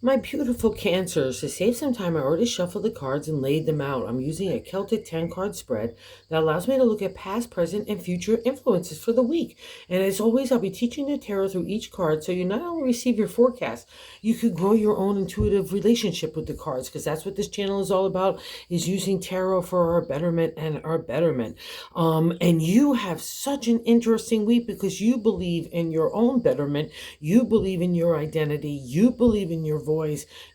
My beautiful Cancers, to save some time, I already shuffled the cards and laid them out. I'm using a Celtic 10 card spread that allows me to look at past, present, and future influences for the week. And as always, I'll be teaching the tarot through each card so you not only receive your forecast, you could grow your own intuitive relationship with the cards, because that's what this channel is all about, is using tarot for our betterment and our betterment. And you have such an interesting week because you believe in your own betterment, you believe in your identity, you believe in your voice,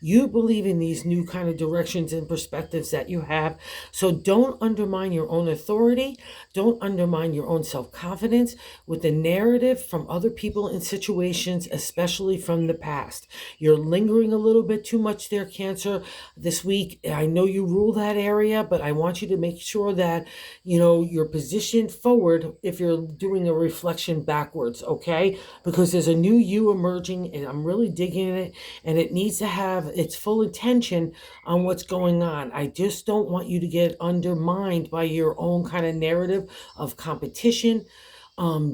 you believe in these new kind of directions and perspectives that you have. So don't undermine your own authority, don't undermine your own self-confidence with the narrative from other people and situations, especially from the past. You're lingering a little bit too much there, Cancer, this week. I know you rule that area, but I want you to make sure that you're positioned forward if you're doing a reflection backwards, okay? Because there's a new you emerging, and I'm really digging it, and it needs to have its full attention on what's going on. I just don't want you to get undermined by your own kind of narrative of competition,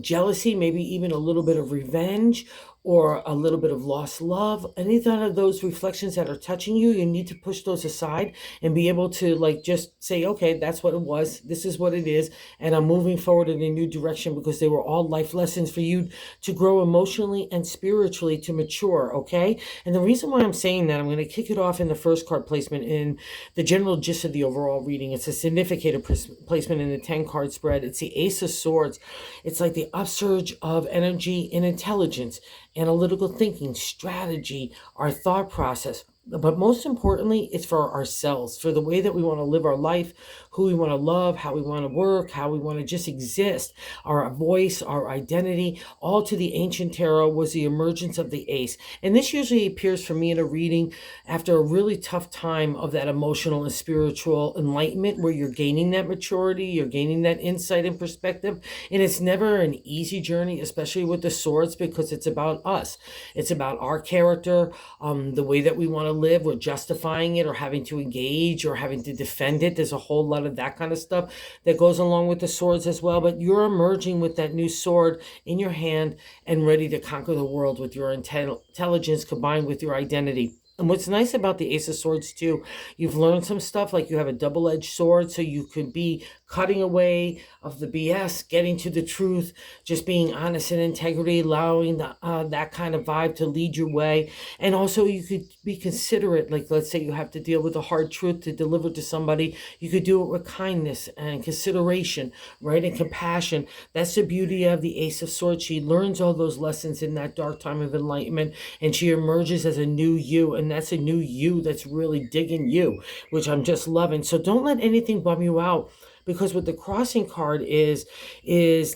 jealousy, maybe even a little bit of revenge, or a little bit of lost love. Any of those reflections that are touching you, you need to push those aside and be able to just say, okay, that's what it was. This is what it is. And I'm moving forward in a new direction, because they were all life lessons for you to grow emotionally and spiritually, to mature. Okay. And the reason why I'm saying that, I'm going to kick it off in the first card placement in the general gist of the overall reading. It's a significant placement in the 10 card spread. It's the Ace of Swords. It's like the upsurge of energy and intelligence, analytical thinking, strategy, our thought process. But most importantly, it's for ourselves, for the way that we want to live our life, who we want to love, how we want to work, how we want to just exist, our voice, our identity. All to the ancient tarot was the emergence of the ace. And this usually appears for me in a reading after a really tough time of that emotional and spiritual enlightenment, where you're gaining that maturity, you're gaining that insight and perspective. And it's never an easy journey, especially with the swords, because it's about us. It's about our character, the way that we want to live. We're justifying it, or having to engage, or having to defend it. There's a whole lot of that kind of stuff that goes along with the swords as well. But you're emerging with that new sword in your hand and ready to conquer the world with your intelligence combined with your identity. And what's nice about the Ace of Swords too, you've learned some stuff, like you have a double-edged sword, so you could be cutting away of the BS, getting to the truth, just being honest and integrity, allowing that kind of vibe to lead your way. And also you could be considerate, like let's say you have to deal with a hard truth to deliver to somebody, you could do it with kindness and consideration, right, and compassion. That's the beauty of the Ace of Swords. She learns all those lessons in that dark time of enlightenment, and she emerges as a new you, and that's a new you that's really digging you, which I'm just loving. So don't let anything bum you out, because what the crossing card is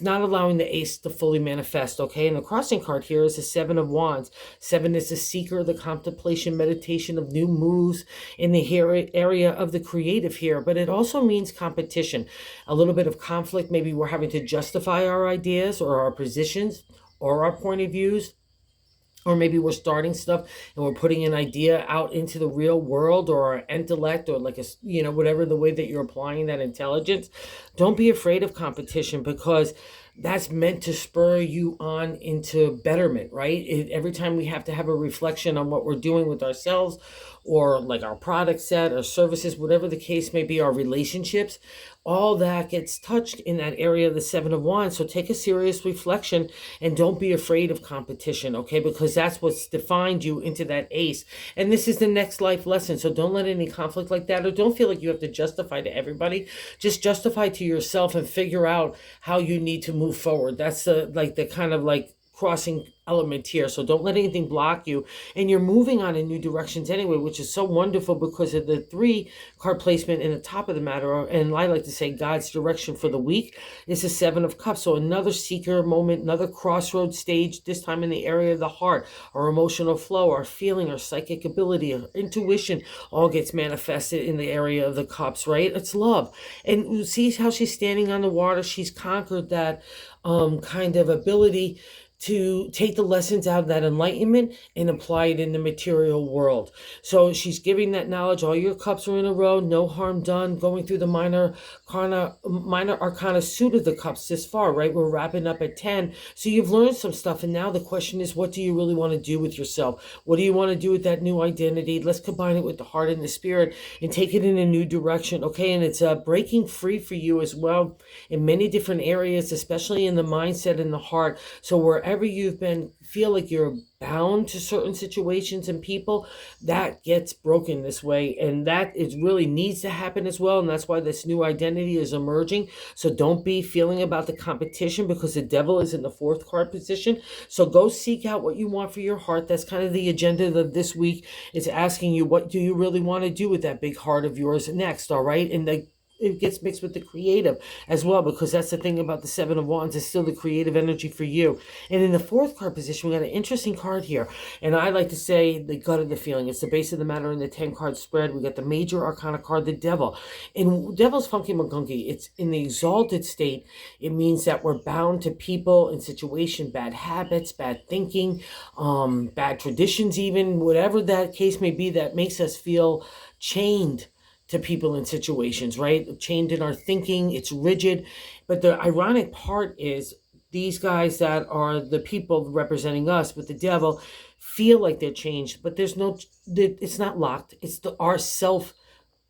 not allowing the ace to fully manifest, okay? And the crossing card here is the Seven of Wands. Seven is the seeker, the contemplation, meditation of new moves in the area of the creative here, but it also means competition, a little bit of conflict. Maybe we're having to justify our ideas or our positions or our point of views. Or maybe we're starting stuff and we're putting an idea out into the real world, or our intellect, or like whatever the way that you're applying that intelligence. Don't be afraid of competition, because that's meant to spur you on into betterment, right? Every time we have to have a reflection on what we're doing with ourselves, or like our product set or services, whatever the case may be, our relationships, all that gets touched in that area of the Seven of Wands. So take a serious reflection and don't be afraid of competition, okay? Because that's what's defined you into that ace. And this is the next life lesson. So don't let any conflict like that, or don't feel like you have to justify to everybody. Just justify to yourself and figure out how you need to move forward. That's the kind of crossing element here. So don't let anything block you, and you're moving on in new directions anyway, which is so wonderful because of the 3 card placement in the top of the matter. And I like to say God's direction for the week is the 7 of Cups. So another seeker moment, another crossroad stage, this time in the area of the heart. Our emotional flow, our feeling, our psychic ability, our intuition all gets manifested in the area of the cups, right? It's love. And see how she's standing on the water. She's conquered that kind of ability to take the lessons out of that enlightenment and apply it in the material world. So she's giving that knowledge. All your cups are in a row, no harm done, going through the minor arcana suit of the cups this far, right? We're wrapping up at 10. So you've learned some stuff. And now the question is, what do you really want to do with yourself? What do you want to do with that new identity? Let's combine it with the heart and the spirit and take it in a new direction. Okay. And it's breaking free for you as well in many different areas, especially in the mindset and the heart. So wherever you've been, feel like you're bound to certain situations and people, that gets broken this way. And that is really needs to happen as well. And that's why this new identity is emerging. So don't be feeling about the competition, because the devil is in the fourth card position. So go seek out what you want for your heart. That's kind of the agenda of this week. It's asking you, what do you really want to do with that big heart of yours next? All right. And it gets mixed with the creative as well, because that's the thing about the Seven of Wands, is still the creative energy for you. And in the fourth card position, we got an interesting card here. And I like to say the gut of the feeling. It's the base of the matter in the 10-card spread. We got the major arcana card, the devil. And devil's funky McGunky. It's in the exalted state. It means that we're bound to people and situation, bad habits, bad thinking, bad traditions even, whatever that case may be, that makes us feel chained to people and situations, right? Chained in our thinking, it's rigid. But the ironic part is these guys that are the people representing us with the devil feel like they're changed, but it's not locked. It's our self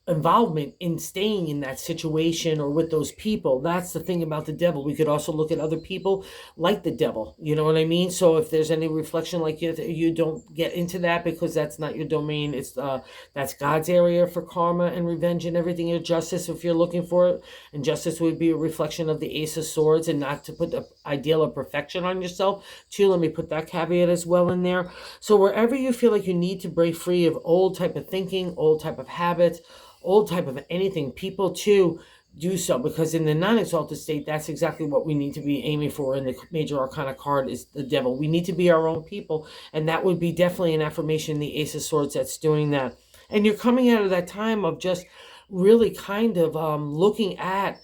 involvement in staying in that situation or with those people. That's the thing about the devil. We could also look at other people like the devil. You know what I mean? So if there's any reflection like you don't get into that, because that's not your domain. It's that's God's area for karma and revenge and everything, or justice if you're looking for it. And justice would be a reflection of the Ace of Swords, and not to put the ideal of perfection on yourself too. Let me put that caveat as well in there. So wherever you feel like you need to break free of old type of thinking, old type of habits, old type of anything, people too, do so, because in the non-exalted state, that's exactly what we need to be aiming for. In the major arcana card is the devil. We need to be our own people, and that would be definitely an affirmation, the Ace of Swords, that's doing that. And you're coming out of that time of just really kind of looking at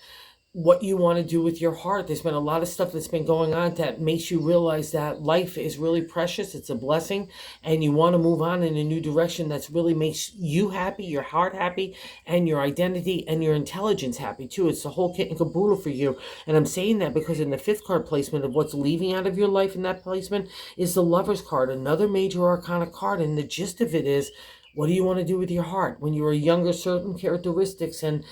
what you want to do with your heart. There's been a lot of stuff that's been going on that makes you realize that life is really precious. It's a blessing, and you want to move on in a new direction that's really makes you happy, your heart happy, and your identity and your intelligence happy too. It's the whole kit and caboodle for you. And I'm saying that because in the fifth card placement of what's leaving out of your life in that placement is the Lover's card, another major arcana card. And the gist of it is, what do you want to do with your heart? When you were younger, certain characteristics and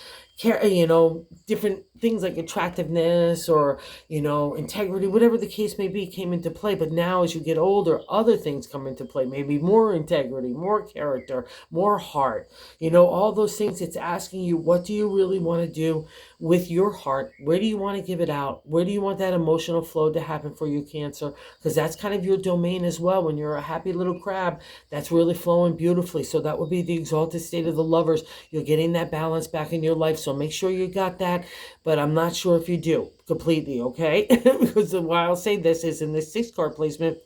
different things like attractiveness or, integrity, whatever the case may be, came into play. But now as you get older, other things come into play, maybe more integrity, more character, more heart, all those things. It's asking you, what do you really want to do with your heart? Where do you want to give it out? Where do you want that emotional flow to happen for you, Cancer? Because that's kind of your domain as well. When you're a happy little crab, that's really flowing beautifully. So that would be the exalted state of the Lovers. You're getting that balance back in your life. So make sure you got that, but I'm not sure if you do completely, okay? Because why I'll say this is in this 6-card placement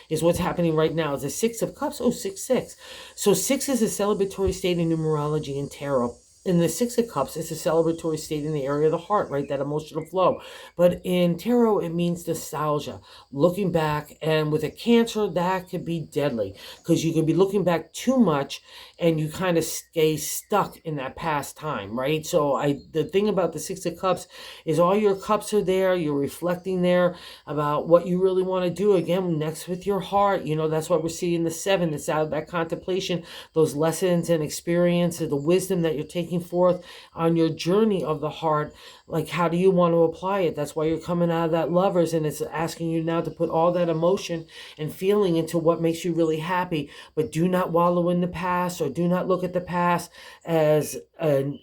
is what's happening right now. Is the 6 of Cups. Oh, 6-6. So 6 is a celebratory state in numerology and tarot. In the 6 of Cups, it's a celebratory state in the area of the heart, right? That emotional flow. But in tarot, it means nostalgia, looking back. And with a Cancer, that could be deadly, because you could be looking back too much and you kind of stay stuck in that past time, right? So the thing about the 6 of Cups is all your cups are there. You're reflecting there about what you really want to do. Again, next with your heart, that's why we're seeing the 7. It's out of that contemplation, those lessons and experiences, the wisdom that you're taking forth on your journey of the heart. Like, how do you want to apply it? That's why you're coming out of that Lovers, and it's asking you now to put all that emotion and feeling into what makes you really happy. But do not wallow in the past, or do not look at the past as an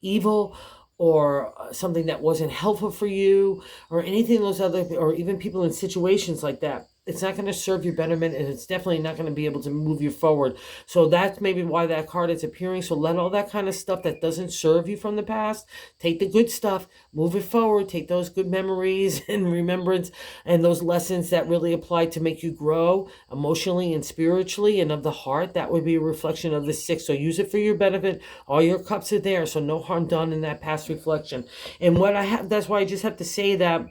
evil or something that wasn't helpful for you, or anything those other, or even people in situations like that. It's not going to serve your betterment, and it's definitely not going to be able to move you forward. So that's maybe why that card is appearing. So let all that kind of stuff that doesn't serve you from the past, take the good stuff, move it forward, take those good memories and remembrance and those lessons that really apply to make you grow emotionally and spiritually and of the heart. That would be a reflection of the 6. So use it for your benefit. All your cups are there, so no harm done in that past reflection. And what I have, that's why I just have to say that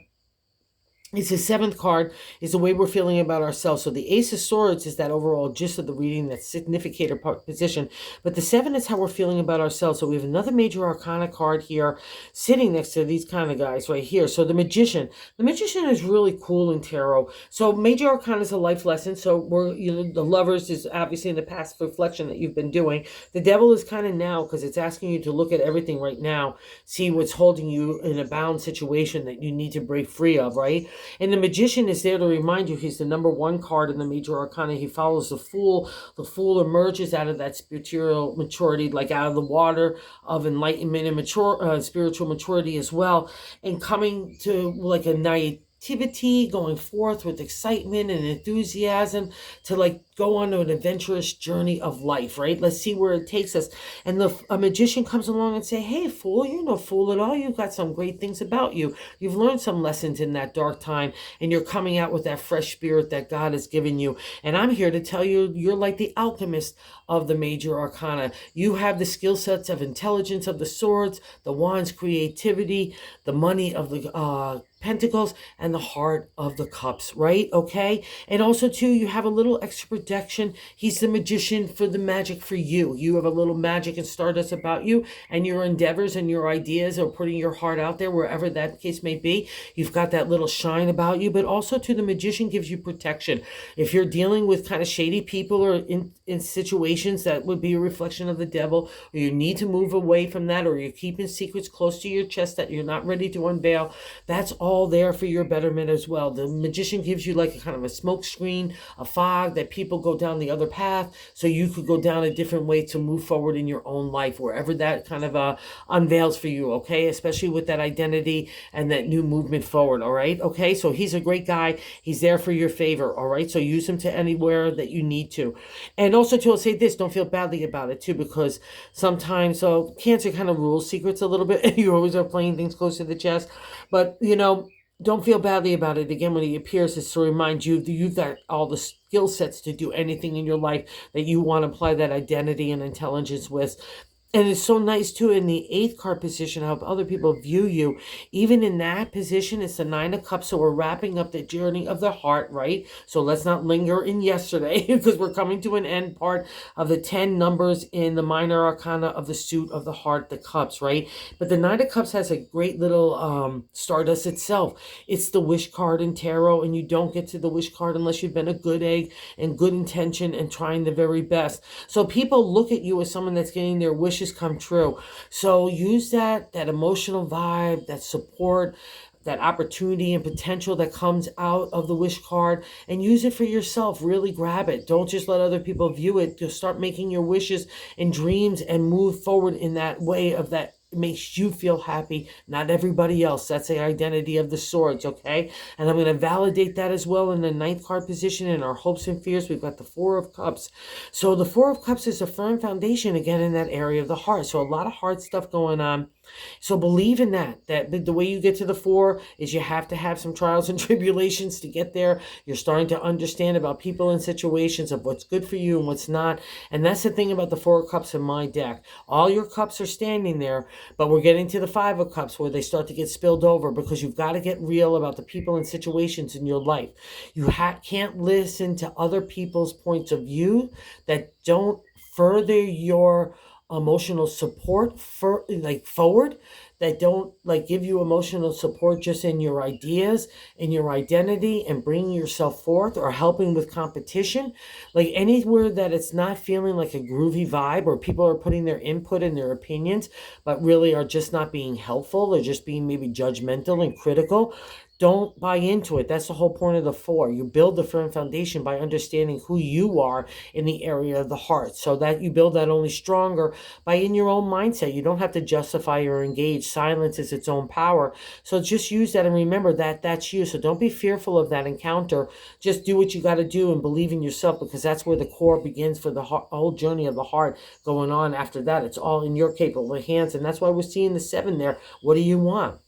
It's the seventh card is the way we're feeling about ourselves. So the Ace of Swords is that overall gist of the reading, that significator position. But the seven is how we're feeling about ourselves. So we have another major arcana card here sitting next to these kind of guys right here. So the Magician. The Magician is really cool in tarot. So major arcana is a life lesson. So the Lovers is obviously in the past reflection that you've been doing. The Devil is kind of now because it's asking you to look at everything right now, see what's holding you in a bound situation that you need to break free of, right? And the Magician is there to remind you he's the number one card in the major arcana. He follows the Fool. The Fool emerges out of that spiritual maturity, like out of the water of enlightenment and spiritual maturity as well, and coming to like a naivety, going forth with excitement and enthusiasm to like go on an adventurous journey of life, right? Let's see where it takes us. And a magician comes along and say, hey, fool, you're no fool at all. You've got some great things about you. You've learned some lessons in that dark time, and you're coming out with that fresh spirit that God has given you. And I'm here to tell you, you're like the alchemist of the major arcana. You have the skill sets of intelligence of the swords, the wands, creativity, the money of the pentacles, and the heart of the cups, right? Okay. And also too, you have a little extra protection. He's the magician for the magic for you. You have a little magic and stardust about you, and your endeavors and your ideas are putting your heart out there, wherever that case may be. You've got that little shine about you, but also too, the magician gives you protection. If you're dealing with kind of shady people or in situations that would be a reflection of the devil, or you need to move away from that, or you're keeping secrets close to your chest that you're not ready to unveil, that's all there for your betterment as well. The magician gives you like a kind of a smoke screen, a fog that people go down the other path, so you could go down a different way to move forward in your own life, wherever that kind of unveils for you, okay? Especially with that identity and that new movement forward, all right? Okay, so he's a great guy. He's there for your favor, all right? So use him to anywhere that you need to. And also, too, I'll say this, don't feel badly about it, too, because sometimes, so Cancer kind of rules secrets a little bit, and you always are playing things close to the chest, but, don't feel badly about it. Again, when he appears, it's to remind you that you've got all the skill sets to do anything in your life that you want to apply that identity and intelligence with. And it's so nice too in the eighth card position how other people view you. Even in that position, it's the Nine of Cups. So we're wrapping up the journey of the heart, right? So let's not linger in yesterday because we're coming to an end part of the 10 numbers in the minor arcana of the suit of the heart, the cups, right? But the Nine of Cups has a great little stardust itself. It's the wish card in tarot, and you don't get to the wish card unless you've been a good egg and good intention and trying the very best. So people look at you as someone that's getting their wishes come true. So use that emotional vibe, that support, that opportunity and potential that comes out of the wish card, and use it for yourself. Really grab it. Don't just let other people view it. Just start making your wishes and dreams and move forward in that way of that makes you feel happy, not everybody else. That's the identity of the swords, okay? And I'm going to validate that as well in the ninth card position in our hopes and fears. We've got the Four of Cups. So the Four of Cups is a firm foundation again in that area of the heart. So a lot of hard stuff going on. So believe in that the way you get to the four is you have to have some trials and tribulations to get there. You're starting to understand about people and situations of what's good for you and what's not. And that's the thing about the Four of Cups in my deck. All your cups are standing there, but we're getting to the Five of Cups where they start to get spilled over, because you've got to get real about the people and situations in your life. You can't listen to other people's points of view that don't further your emotional support forward, that don't give you emotional support just in your ideas and your identity and bringing yourself forth, or helping with competition, anywhere that it's not feeling like a groovy vibe, or people are putting their input and their opinions but really are just not being helpful. They're just being maybe judgmental and critical. Don't buy into it. That's the whole point of the four. You build the firm foundation by understanding who you are in the area of the heart, so that you build that only stronger by in your own mindset. You don't have to justify or engage. Silence is its own power. So just use that and remember that that's you. So don't be fearful of that encounter. Just do what you got to do and believe in yourself, because that's where the core begins for the whole journey of the heart going on. After that, it's all in your capable hands. And that's why we're seeing the seven there. What do you want?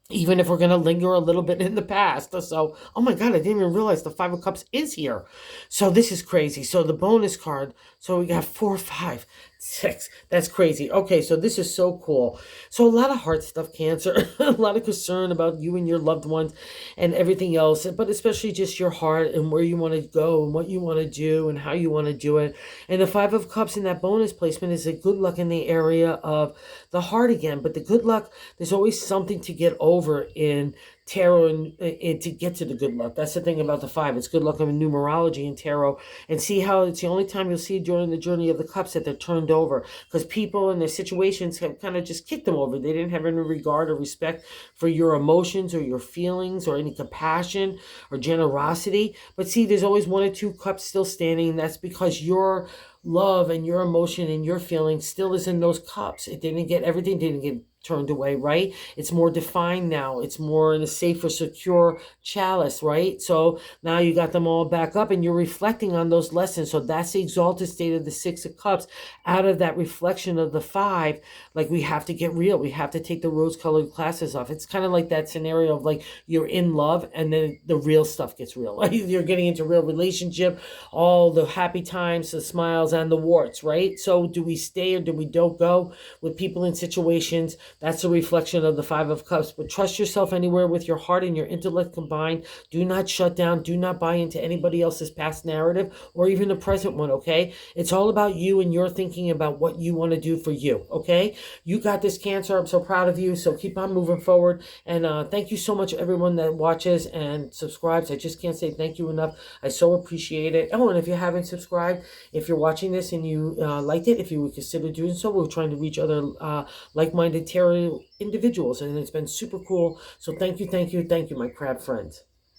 Even if we're going to linger a little bit in the past. So, oh my God, I didn't even realize the Five of Cups is here. So this is crazy. So the bonus card, so we got 4, 5, Six. That's crazy. Okay, so this is so cool. So a lot of heart stuff, Cancer, a lot of concern about you and your loved ones and everything else, but especially just your heart and where you want to go and what you want to do and how you want to do it. And the Five of Cups in that bonus placement is a good luck in the area of the heart again. But the good luck, there's always something to get over in tarot and to get to the good luck. That's the thing about the five. It's good luck in numerology and tarot, and see how it's the only time you'll see during the journey of the cups that they're turned over, because people and their situations have kind of just kicked them over. They didn't have any regard or respect for your emotions or your feelings or any compassion or generosity. But see, there's always one or two cups still standing, and that's because your love and your emotion and your feeling still is in those cups. It didn't get everything didn't get turned away, right? It's more defined now. It's more in a safer, secure chalice, right? So now you got them all back up and you're reflecting on those lessons. So that's the exalted state of the Six of Cups. Out of that reflection of the five, like, we have to get real. We have to take the rose-colored glasses off. It's kind of like that scenario of like you're in love and then the real stuff gets real. Like you're getting into a real relationship, all the happy times, the smiles and the warts, right? So do we stay or do we don't go with people in situations? That's a reflection of the Five of Cups. But trust yourself anywhere with your heart and your intellect combined. Do not shut down. Do not buy into anybody else's past narrative or even the present one, okay? It's all about you and your thinking about what you want to do for you, okay? You got this, Cancer. I'm so proud of you. So keep on moving forward. And thank you so much, everyone that watches and subscribes. I just can't say thank you enough. I so appreciate it. Oh, and if you haven't subscribed, if you're watching this and you liked it, if you would consider doing so, we're trying to reach other like-minded tarot individuals, and it's been super cool. So thank you, thank you, thank you, my crab friends.